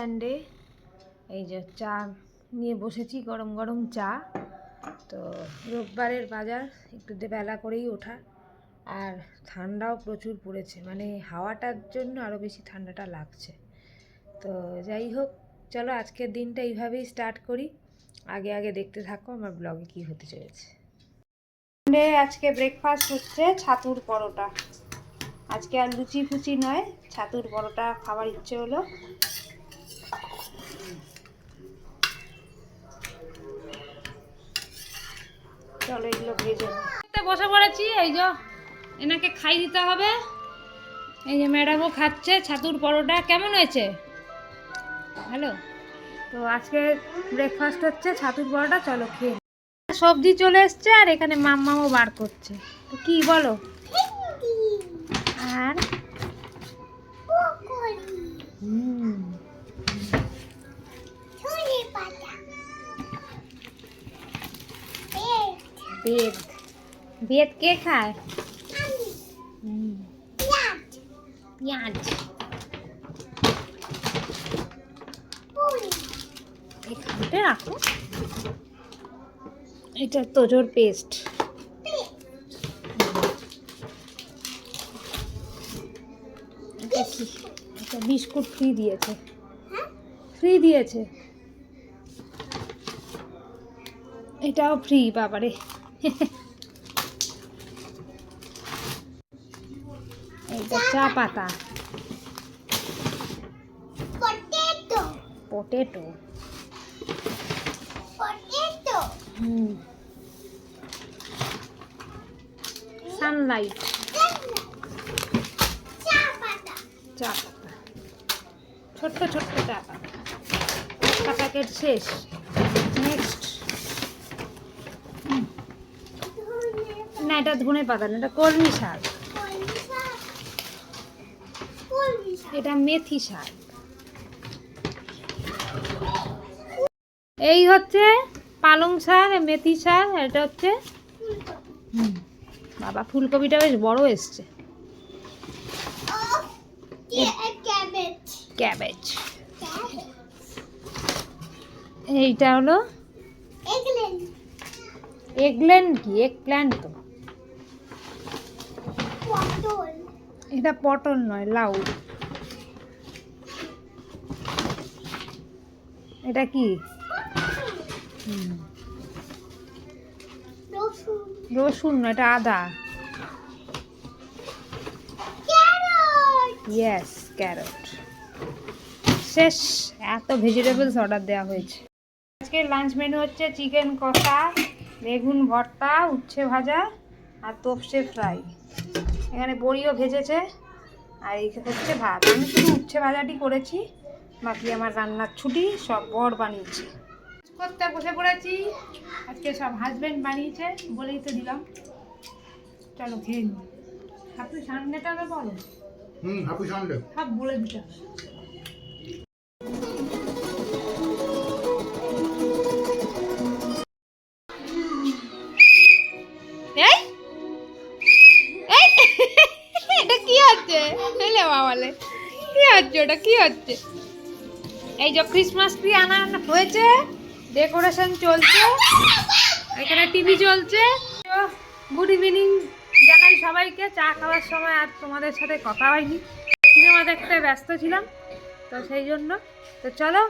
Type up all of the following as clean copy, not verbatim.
Sunday. এই যে চা নিয়ে বসেছি, গরম গরম চা। তো রোববারের বাজার, একটু বেলা করেই ওঠা, আর ঠান্ডাও প্রচুর পড়েছে, মানে হাওয়াটার জন্য আরও বেশি ঠান্ডাটা লাগছে। তো যাই হোক, চলো আজকের দিনটা এইভাবেই স্টার্ট করি। আগে আগে দেখতে থাকো আমার ব্লগে কি হতে চলেছে। আজকে ব্রেকফাস্ট হচ্ছে ছাতুর পরোটা। আজকে আর লুচি ফুচি নয়, ছাতুর পরোটা খাবার ইচ্ছে হলো। চলো এগুলো ভেজে বসে পড়েছি। এই যে এনাকে খাই দিতে হবে। এই যে ম্যাডামও খাচ্ছে ছাতুর পরোটা। কেমন হয়েছে? হ্যালো। তো আজকে ব্রেকফাস্ট হচ্ছে ছাতুর পরোটা। চলো খেয়ে। সবজি চলে এসছে আর এখানে মাম্মাও বার করছে। তো কি বলো? আর বেদ বেদ কে খায়? পেঁয়াজ এখানটা রাখো। এটা তোজোর পেস্ট। এটা কি? এটা বিস্কুট ফ্রি দিয়েছে, ফ্রি দিয়েছে। এটাও ফ্রি, বাবারে। এইটা চা পাতা, পটেটো, সানলাইট, চা পাতা, ছোট্ট ছোট্ট চা পাতা। একটা প্যাকেট শেষ। নেক্সট, না এটা ধনে পাতা না, এটা কলমি শাক। এটা মেথি শাক। এই হচ্ছে পালং শাক, মেথি শাক। এটা হচ্ছে বাবা, ফুলকপিটা বেশ বড় এসছে। ক্যাবেজ। এইটা হলো এগলেন। কি এগ প্ল্যান্ট? তো এটা পটল নয়, লাউ। এটা কি? রসুন না, এটা আদা। Yes, carrot. শেষ। এত ভেজিটেবলস অর্ডার দেওয়া হয়েছে। আজকে লাঞ্চ মেনু হচ্ছে চিকেন কষা, বেগুন ভর্তা, উচ্ছে ভাজা আর তোপসে ফ্রাই। এখানে বড়িও ভেজেছে। আর এই হচ্ছে ভাত। আমি শুধু উচ্ছে ভাজাটি করেছি, বাকি আমার রান্নার ছুটি সব বর বানিয়েছে। করতে বসে পড়েছি। আজকে সব হাজবেন্ড বানিয়েছে, বলেই তো দিলাম। চলো খেয়ে নি। হাপি সানডেটা তো বলো। হাপি সানডে সব বলে দিতে হবে। এটা কি হচ্ছে? হেলে বাবালে, কি হচ্ছে? ওটা কি হচ্ছে? এই যে ক্রিসমাস ট্রি আনা হয়েছে, ডেকোরেশন চলছে, এখানে টিভি চলছে। গুড ইভিনিং জানাই সবাইকে। চা খাওয়ার সময় আর তোমাদের সাথে কথা হয়নি, সিনেমা দেখতে ব্যস্ত ছিলাম, তো সেই জন্য। তো চলো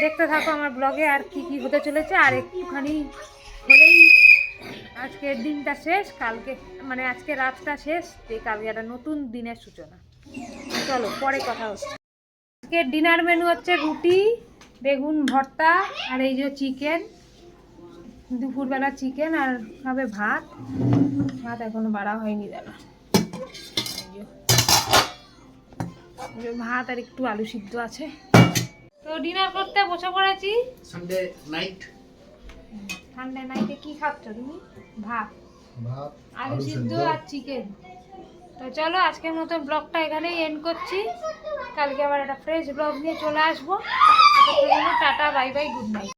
দেখতে থাকো আমার ব্লগে আর কি কি হতে চলেছে। আর একটুখানি হলেই আজকের দিনটা শেষ, কালকে মানে আজকে রাতটা শেষ, যে কালকে একটা নতুন দিনের সূচনা। চলো পরে কথা হচ্ছে। আজকের ডিনার মেনু হচ্ছে রুটি, বেগুন ভর্তা আর এই যে চিকেন। দুপুরবেলা চিকেন আর খাবে ভাত। ভাত এখনো বাড়া হয়নি, দাদা। ভাত আর একটু আলু সিদ্ধ আছে। তো ডিনার করতে বসে পড়েছি। Sunday night. সানডে নাইটে কি খাচ্ছ তুমি? ভাত, আলু সিদ্ধ আর চিকেন। তো চলো আজকের মতো ব্লগটা এখানেই এন্ড করছি। কালকে আবার একটা ফ্রেশ ব্লগ নিয়ে চলে আসবো। Tata, bye bye, good night.